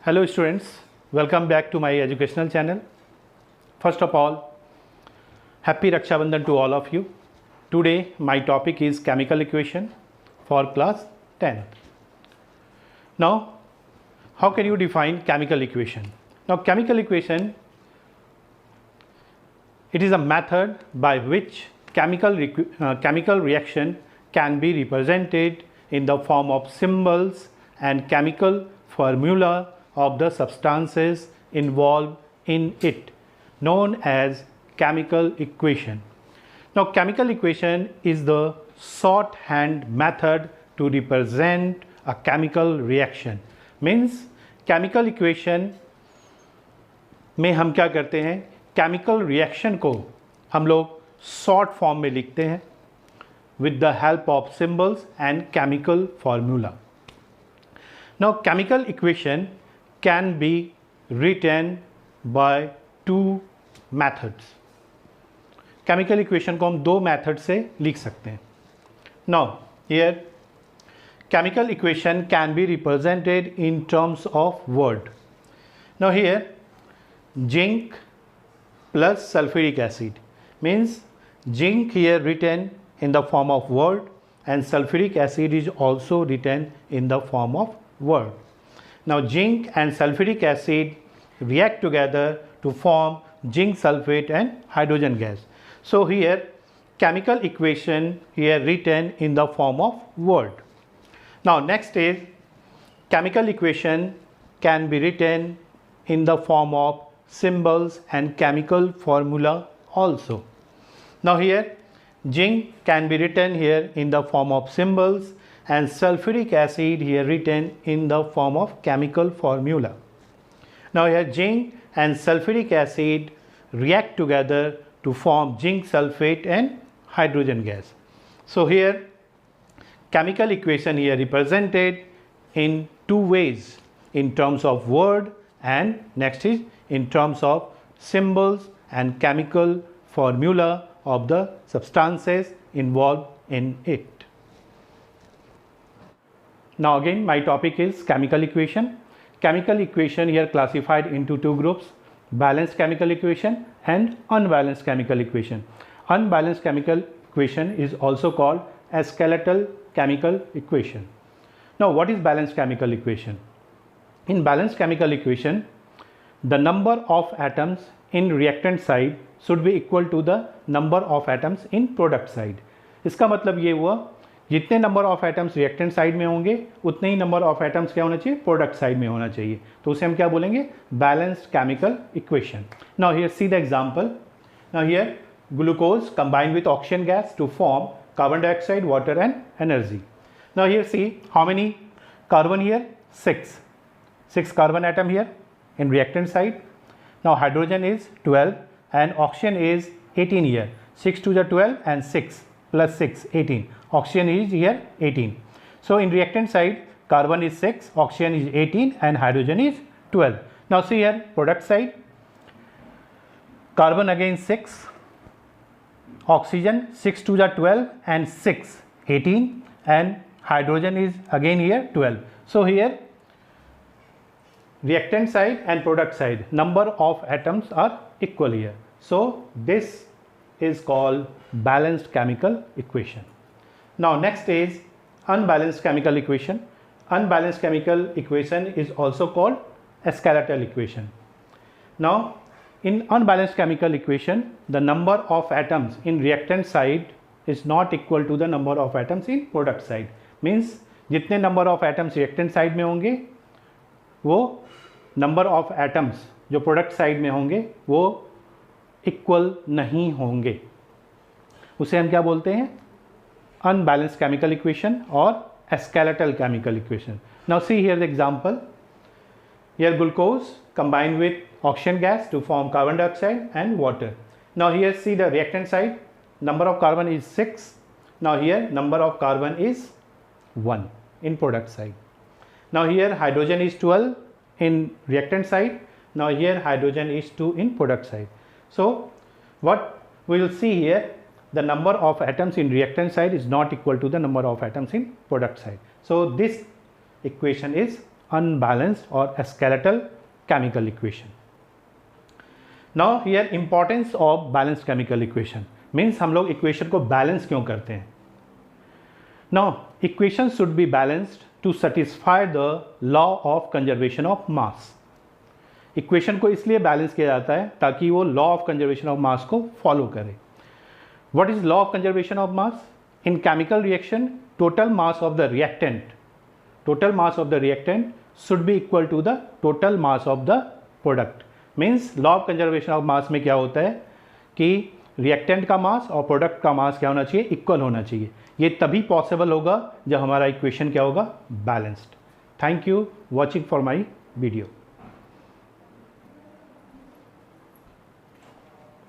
Hello students, welcome back to my educational channel. First of all, happy Raksha Bandhan to all of you. Today my topic is chemical equation for class 10. Now, how can you define chemical equation? Now, chemical equation, it is a method by which chemical reaction can be represented in the form of symbols and chemical formula of the substances involved in it, known as chemical equation. Now, chemical equation is the shorthand method to represent a chemical reaction. Means chemical equation में हम क्या करते हैं, chemical reaction को हम लोग short form में लिखते हैं with the help of symbols and chemical formula. Now, chemical equation can be written by two methods. Chemical equation को हम दो मेथड से लिख सकते हैं. Now, here chemical equation can be represented in terms of word. Now, here zinc plus sulfuric acid means zinc here written in the form of word and sulfuric acid is also written in the form of word. Now, zinc and sulfuric acid react together to form zinc sulfate and hydrogen gas. So, here chemical equation here written in the form of word. Now, next is chemical equation can be written in the form of symbols and chemical formula also. Now, here zinc can be written here in the form of symbols and sulfuric acid here written in the form of chemical formula. Now, here zinc and sulfuric acid react together to form zinc sulfate and hydrogen gas. So, here chemical equation here represented in two ways, in terms of word and next is in terms of symbols and chemical formula of the substances involved in it. Now, again my topic is chemical equation. Chemical equation here classified into two groups, balanced chemical equation and unbalanced chemical equation. Unbalanced chemical equation is also called a skeletal chemical equation. Now, what is balanced chemical equation? In balanced chemical equation, the number of atoms in reactant side should be equal to the number of atoms in product side. इसका मतलब ये हुआ जितने number of atoms reactant side में होंगे उतने ही number of atoms क्या होना चाहिए, प्रोडक्ट साइड में होना चाहिए. तो उसे हम क्या बोलेंगे, balanced chemical equation. Now here see the example. Now here glucose combined with oxygen gas to form carbon dioxide, water and energy. Now here see how many carbon here, 6 carbon atom here in reactant side. Now, hydrogen is 12 and oxygen is 18 here. 6 to the 12 and 6 plus 6, 18. Oxygen is here 18. So, in reactant side carbon is 6, oxygen is 18 and hydrogen is 12. Now, see here product side, carbon again 6, oxygen 6 to the 12 and 6, 18 and hydrogen is again here 12. So, here reactant side and product side number of atoms are equal here. So, this is called balanced chemical equation. Now, next is unbalanced chemical equation. Unbalanced chemical equation is also called a skeletal equation. Now, in unbalanced chemical equation, the number of atoms in reactant side is not equal to the number of atoms in product side. Means जितने number of atoms reactant side में होंगे वो number of atoms जो product side में होंगे वो equal नहीं होंगे. उसे हम क्या बोलते हैं, unbalanced chemical equation or a skeletal chemical equation. Now, see here the example. Here glucose combined with oxygen gas to form carbon dioxide and water. Now, here see the reactant side, number of carbon is 6. Now, here number of carbon is 1 in product side. Now, here hydrogen is 12 in reactant side. Now, here hydrogen is 2 in product side. So, what we will see here, the number of atoms in reactant side is not equal to the number of atoms in product side. So, this equation is unbalanced or skeletal chemical equation. Now here importance of balanced chemical equation means हम लोग equation को balance क्यों करते हैं. Now equation should be balanced to satisfy the law of conservation of mass. Equation को इसलिए balance किया जाता है ताकि वो law of conservation of mass को फॉलो करे. What is law of conservation of mass? In chemical reaction total mass of the reactant should be equal to the total mass of the product. Means law of conservation of mass में क्या होता है कि reactant का मास और product का मास क्या होना चाहिए? इक्वल होना चाहिए. ये तभी पॉसिबल होगा जब हमारा इक्वेशन क्या होगा? Balanced. Thank you watching for my video.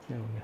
क्या हो गया?